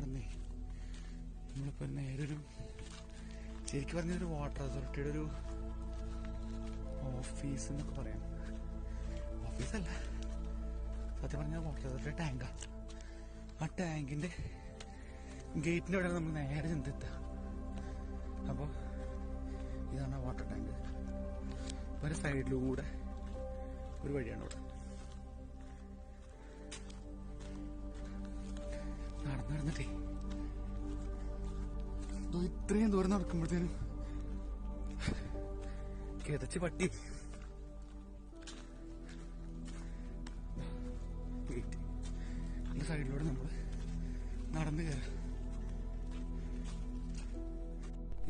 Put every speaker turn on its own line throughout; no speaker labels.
നടന്നേ നമ്മളിപ്പോൾ നേരെ ഒരു ശരിക്കും പറഞ്ഞൊരു വാട്ടർ അതോറിറ്റിയുടെ ഒരു ഓഫീസ് എന്നൊക്കെ പറയാം. ഓഫീസല്ല, സത്യം പറഞ്ഞാൽ വാട്ടർ അതോറിറ്റിയുടെ ടാങ്കാണ്. ആ ടാങ്കിൻ്റെ ഗേറ്റിൻ്റെ അവിടെ നമ്മൾ നേരെ ചെന്നെത്തുക. അപ്പോൾ ഇതാണ് ആ വാട്ടർ ടാങ്ക്. ഒരു സൈഡിലൂടെ ഒരു വഴിയാണ് ഇവിടെ. നടന്നിട്ടേ ഇത്രയും ദൂരം നടക്കുമ്പോഴത്തേനും കിതച്ച് പട്ടി. സൈഡിലൂടെ നമ്മൾ നടന്നു കയറാം.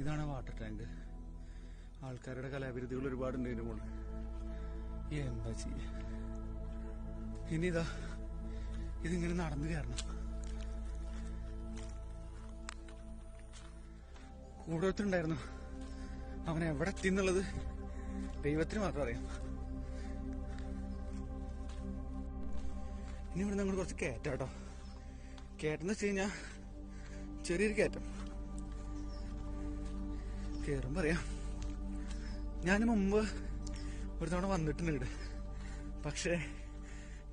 ഇതാണ് വാട്ടർ ടാങ്ക്. ആൾക്കാരുടെ കലാവിരുദ്ധകൾ ഒരുപാടുണ്ട് ഇതിന്റെ മുകളിൽ. എന്താ ചെയ്യ, ഇനി ഇതാ ഇതിങ്ങനെ നടന്നു കയറണം. കൂടത്തുണ്ടായിരുന്നു, അവൻ എവിടെ എത്തിന്നുള്ളത് ദൈവത്തിന് മാത്രം അറിയാം. ഇനി ഇവിടെ നമ്മൾ കുറച്ച് കയറ്റാട്ടോ. കയറ്റെന്ന് വെച്ച് കഴിഞ്ഞാൽ ചെറിയൊരു കയറ്റം. കയറും പറയാം, ഞാൻ മുമ്പ് ഒരു തവണ വന്നിട്ടുണ്ട് ഇവിടെ. പക്ഷേ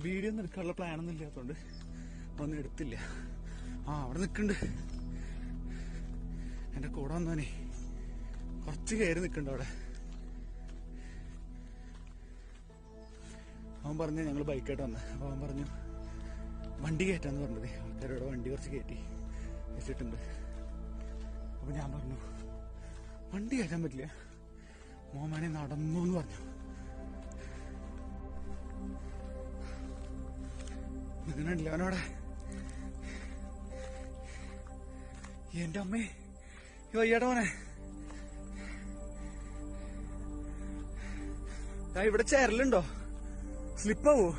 വീഡിയോ ഒന്നും എടുക്കാനുള്ള പ്ലാനൊന്നും ഇല്ലാത്തതുകൊണ്ട് ഒന്നും എടുത്തില്ല. അവിടെ നിൽക്കുന്നുണ്ട് എൻ്റെ കൂടെ വന്നവനെ. കുറച്ച് കയറി നിൽക്കുന്നുണ്ട് അവിടെ. അവൻ പറഞ്ഞു ഞങ്ങൾ ബൈക്കായിട്ട് വന്നത്. അപ്പോൾ അവൻ പറഞ്ഞു വണ്ടി കയറ്റാന്ന് പറഞ്ഞത്. ആൾക്കാരോട് വണ്ടി കുറച്ച് കയറ്റി വെച്ചിട്ടുണ്ട്. അപ്പോൾ ഞാൻ പറഞ്ഞു വണ്ടി കയറ്റാൻ പറ്റില്ല, മോമാനെ നടന്നു എന്ന് പറഞ്ഞു. നിൽക്കണില്ല അവനോടെ. എന്റെ അമ്മേ, വയ്യാട്ടോ മോനെ. ഇവിടെ ചേരലുണ്ടോ? സ്ലിപ്പാവോ?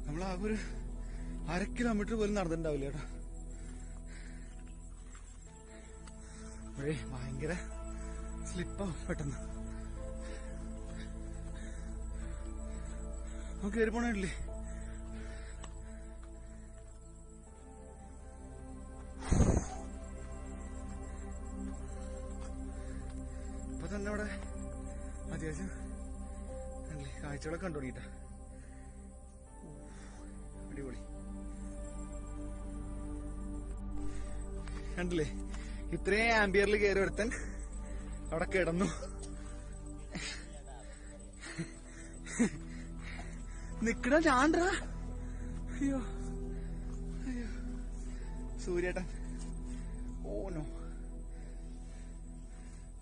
നമ്മളാകെ ഒരു 1/2 കിലോമീറ്റർ പോലും നടന്നിട്ടുണ്ടാവില്ല കേട്ടോ. ഭയങ്കര സ്ലിപ്പാവും പെട്ടെന്ന്. നമുക്ക് കയറി പോണില്ലേ? ഇപ്പൊ തന്നെ അവിടെ അത്യാവശ്യം കാഴ്ചകളൊക്കെ കണ്ടു തുടങ്ങിട്ടാ. അടിപൊളി കണ്ടില്ലേ? ഇത്രയും ആംബിയറിൽ കയറി ഒരുത്തൻ അവിടെ കിടന്നു. നിക്കണ ചാണ്ടാ. അയ്യോ അയ്യോ സൂര്യേട്ടൻ. ഓനോ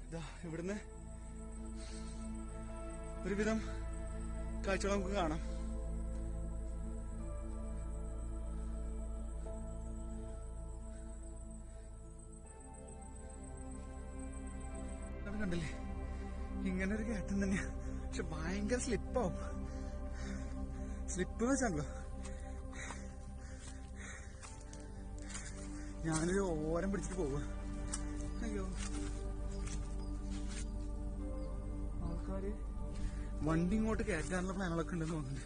ഇതാ ഇവിടുന്ന് ഒരുവിധം കാഴ്ചകൾ നമുക്ക് കാണാം. കണ്ടില്ലേ? ഇങ്ങനെ ഒരു കയറ്റം തന്നെയാ, പക്ഷെ ഭയങ്കര സ്ലിപ്പാവും. സ്ലിപ്പ് വെച്ചാണല്ലോ. ഞാനൊരു ഓരം പിടിച്ചിട്ട് പോവുക. അയ്യോ, ആൾക്കാര് വണ്ടി ഇങ്ങോട്ട് കയറ്റാനുള്ള പ്ലാനുകളൊക്കെ ഉണ്ടെന്ന് തോന്നുന്നുണ്ട്.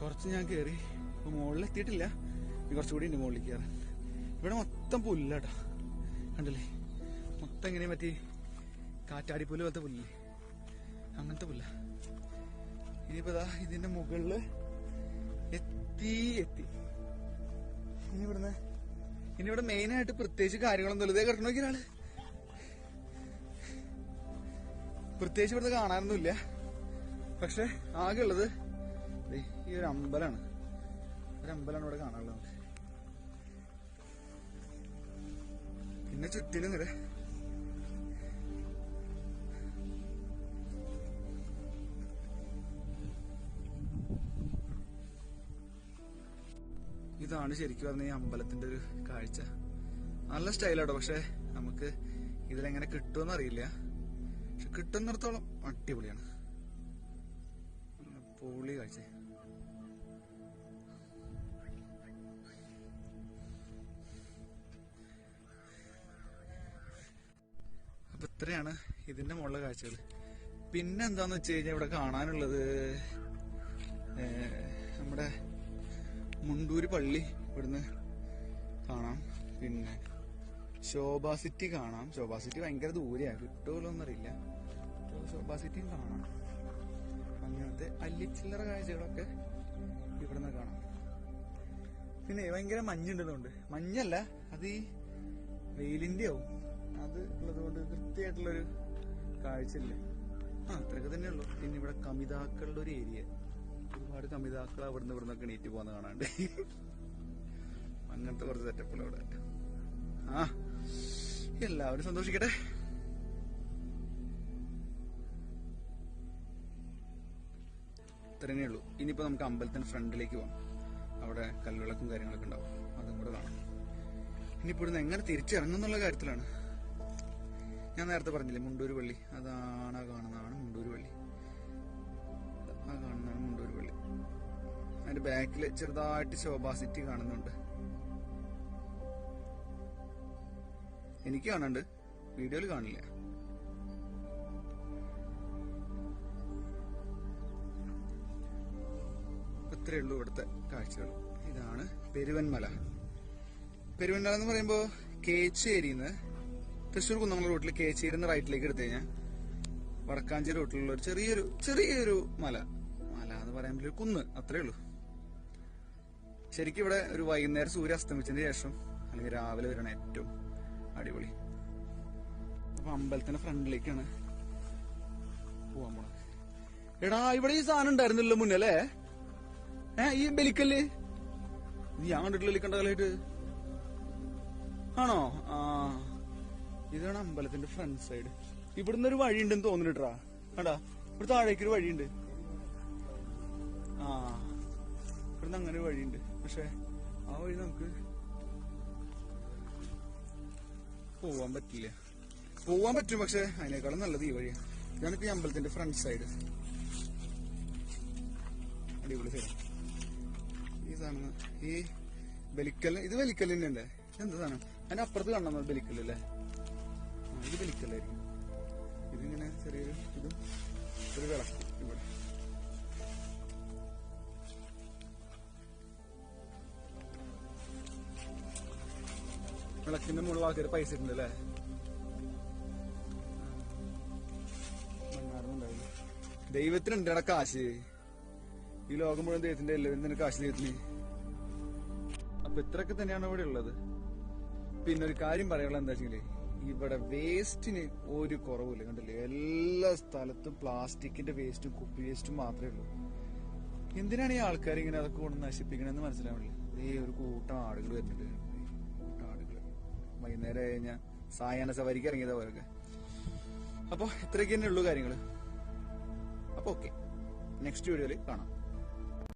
കുറച്ച് ഞാൻ കയറി, ഇപ്പൊ മുകളിലെത്തിയിട്ടില്ല. കുറച്ചുകൂടി ഉണ്ട് മുകളിൽ കയറാൻ. ഇവിടെ മൊത്തം പുല്ലാട്ടോ. കണ്ടില്ലേ? മൊത്തം ഇങ്ങനെ പറ്റി കാറ്റാടിപ്പുല്ല് പോലത്തെ പുല്ലില്ലേ, അങ്ങനത്തെ പുല്ല. ഇനിയിപ്പോ ഇതിന്റെ മുകളില് എത്തി. ഇനി ഇവിടെ മെയിനായിട്ട് പ്രത്യേകിച്ച് കാര്യങ്ങളൊന്നും ഇതേ കിടക്കണ ഒരാള്. പ്രത്യേകിച്ച് ഇവിടുത്തെ കാണാനൊന്നുമില്ല. പക്ഷെ ആകെ ഉള്ളത് ഈ ഒരു അമ്പലമാണ്. ഇവിടെ കാണാനുള്ളത്. പിന്നെ ചുറ്റിലും ഇങ്ങനെ ഇതാണ് ശരിക്കും പറഞ്ഞ ഈ അമ്പലത്തിന്റെ ഒരു കാഴ്ച. നല്ല സ്റ്റൈലാട്ടോ. പക്ഷെ നമുക്ക് ഇതിലെങ്ങനെ കിട്ടുമെന്ന് അറിയില്ല. പക്ഷെ കിട്ടുന്നിടത്തോളം അടിപൊളിയാണ്. പൊളി കാഴ്ച. ഇത്രയാണ് ഇതിന്റെ മുകളിലെ കാഴ്ചകൾ. പിന്നെ എന്താന്ന് വെച്ച് കഴിഞ്ഞാൽ ഇവിടെ കാണാനുള്ളത് നമ്മുടെ മുണ്ടൂര് പള്ളി ഇവിടുന്ന് കാണാം. പിന്നെ ശോഭാ സിറ്റി കാണാം. ശോഭാ സിറ്റി ഭയങ്കര ദൂരെയാണ്, കിട്ടുമല്ലോ എന്നറിയില്ല. ശോഭാ സിറ്റിയും കാണാം. അങ്ങനത്തെ അല്ലിച്ചില്ലറ കാഴ്ചകളൊക്കെ ഇവിടുന്ന് കാണാം. പിന്നെ ഭയങ്കര മഞ്ഞുണ്ടെന്നുണ്ട്. മഞ്ഞല്ല, അത് ഈ വെയിലിന്റെ ആവും. അത് ഉള്ളത് കൊണ്ട് കൃത്യമായിട്ടുള്ളൊരു കാഴ്ചയില്ല. അത്രയൊക്കെ തന്നെ ഉള്ളു. പിന്നെ ഇവിടെ കമിതാക്കളുടെ ഒരു ഏരിയ, ഒരുപാട് കമിതാക്കൾ അവിടുന്ന് ഇവിടുന്നൊക്കെ എണീറ്റ് പോകുന്ന കാണാണ്ട്. അങ്ങനത്തെ കുറച്ച് സെറ്റപ്പുള്ള ഇവിടെ. എല്ലാവരും സന്തോഷിക്കട്ടെ. ഇത്രേ ഉള്ളൂ. ഇനിയിപ്പോ നമുക്ക് അമ്പലത്തിന്റെ ഫ്രണ്ടിലേക്ക് പോകാം. അവിടെ കൽവിളക്കും കാര്യങ്ങളൊക്കെ ഉണ്ടാവും, അതും കൂടെ കാണാം. ഇനിയിപ്പോ ഇവിടുന്ന് എങ്ങനെ തിരിച്ചിറങ്ങുന്നുള്ള കാര്യത്തിലാണ്. ഞാൻ നേരത്തെ പറഞ്ഞില്ലേ മുണ്ടൂര് പള്ളി, അതാണ് കാണുന്നതാണ് മുണ്ടൂര് പള്ളി. ആ കാണുന്നതാണ് മുണ്ടൂര് പള്ളി. അതിന്റെ ബാക്കില് ചെറുതായിട്ട് ശോഭാ സിറ്റി കാണുന്നുണ്ട്. എനിക്ക് കാണുന്നുണ്ട്, വീഡിയോയിൽ കാണില്ല. ഇത്രയേ ഉള്ളൂ ഇവിടുത്തെ കാഴ്ചകൾ. ഇതാണ് പെരുവൻമല. പെരുവൻമല എന്ന് പറയുമ്പോ കേച്ചേരിന്ന് തൃശ്ശൂർ കുന്നംകുളം റൂട്ടിൽ കേച്ചേരിന്ന് റൈറ്റിലേക്ക് എടുത്തു കഴിഞ്ഞാൽ വടക്കാഞ്ചേരി റൂട്ടിലുള്ള ഒരു ചെറിയൊരു മല എന്ന് പറയുമ്പോൾ ഒരു കുന്ന്, അത്രേ ഉള്ളൂ. ശരിക്കും ഇവിടെ ഒരു വൈകുന്നേരം സൂര്യ അസ്തമിച്ചതിന് ശേഷം അല്ലെങ്കിൽ രാവിലെ വരണം ഏറ്റവും അടിപൊളി. അപ്പൊ അമ്പലത്തിന്റെ ഫ്രണ്ടിലേക്കാണ് പോവാൻ പോണത്. എടാ ഇവിടെ ഈ സാധനം ഉണ്ടായിരുന്നല്ലോ മുന്നല്ലേ, ഈ ബലിക്കല്ല് ഞാൻ കണ്ടിട്ടില്ല കണ്ട കാലമായിട്ട്. ആണോ? ഇതാണ് അമ്പലത്തിന്റെ ഫ്രണ്ട് സൈഡ്. ഇവിടുന്ന് ഒരു വഴി ഉണ്ടെന്ന് തോന്നുന്നുട്ടാ. കണ്ടാ, ഇവിടെ താഴേക്കൊരു വഴിയുണ്ട്. ഇവിടുന്ന് അങ്ങനെ ഒരു വഴിയുണ്ട്. പക്ഷെ ആ വഴി നമുക്ക് പോവാൻ പറ്റില്ല. പോവാൻ പറ്റും, പക്ഷെ അതിനേക്കാളും നല്ലത് ഈ വഴിയാണ്. ഇതാണിപ്പോ ഈ അമ്പലത്തിന്റെ ഫ്രണ്ട് സൈഡ്. അടിപൊളി സൈഡ്. ഈ സാധനം ഈ ബലിക്കല്ല്, ഇത് ബലിക്കല്ലിന്റെ അല്ലേ? എന്താ സാധനം? അതിന്റെ അപ്പുറത്ത് കാണണം ബലിക്കല്ലേ? ഇത് ബലിക്കല്ലായിരിക്കും. ഇതിങ്ങനെ ചെറിയൊരു ഇതും ഒരു വിളക്കും ഇവിടെ. വിളക്കിന്റെ മുകളിൽ ആൾക്കാർ പൈസ ഇട്ടുണ്ട് അല്ലേ? ദൈവത്തിനുണ്ട് ഇവിടെ കാശ്. ഈ ലോകം മുഴുവൻ ദൈവത്തിന്റെ, എല്ലാവരും തന്നെ കാശ് ദൈവത്തിന്. അപ്പൊ ഇത്രയൊക്കെ തന്നെയാണ് ഇവിടെ ഉള്ളത്. പിന്നെ ഒരു കാര്യം പറയാനുള്ള എന്താ വെച്ചെങ്കില്, ഇവിടെ വേസ്റ്റിന് ഒരു കുറവില്ല. കണ്ടില്ലേ, എല്ലാ സ്ഥലത്തും പ്ലാസ്റ്റിക്കിന്റെ വേസ്റ്റും കുപ്പി വേസ്റ്റും മാത്രമേ ഉള്ളൂ. എന്തിനാണ് ഈ ആൾക്കാർ ഇങ്ങനെ അതൊക്കെ കൊണ്ട് നശിപ്പിക്കണമെന്ന് മനസ്സിലാവില്ല. ഈ ഒരു കൂട്ടം ആടുകൾ വരുന്നുണ്ട്. ആടുകൾ വൈകുന്നേരം കഴിഞ്ഞാൽ സായാഹ്ന സവാരിക്ക് ഇറങ്ങിയതാ പോലൊക്കെ. അപ്പൊ ഇത്രയൊക്കെ തന്നെ ഉള്ളൂ കാര്യങ്ങള്. അപ്പൊ ഓക്കെ, നെക്സ്റ്റ് വീഡിയോയിൽ കാണാം.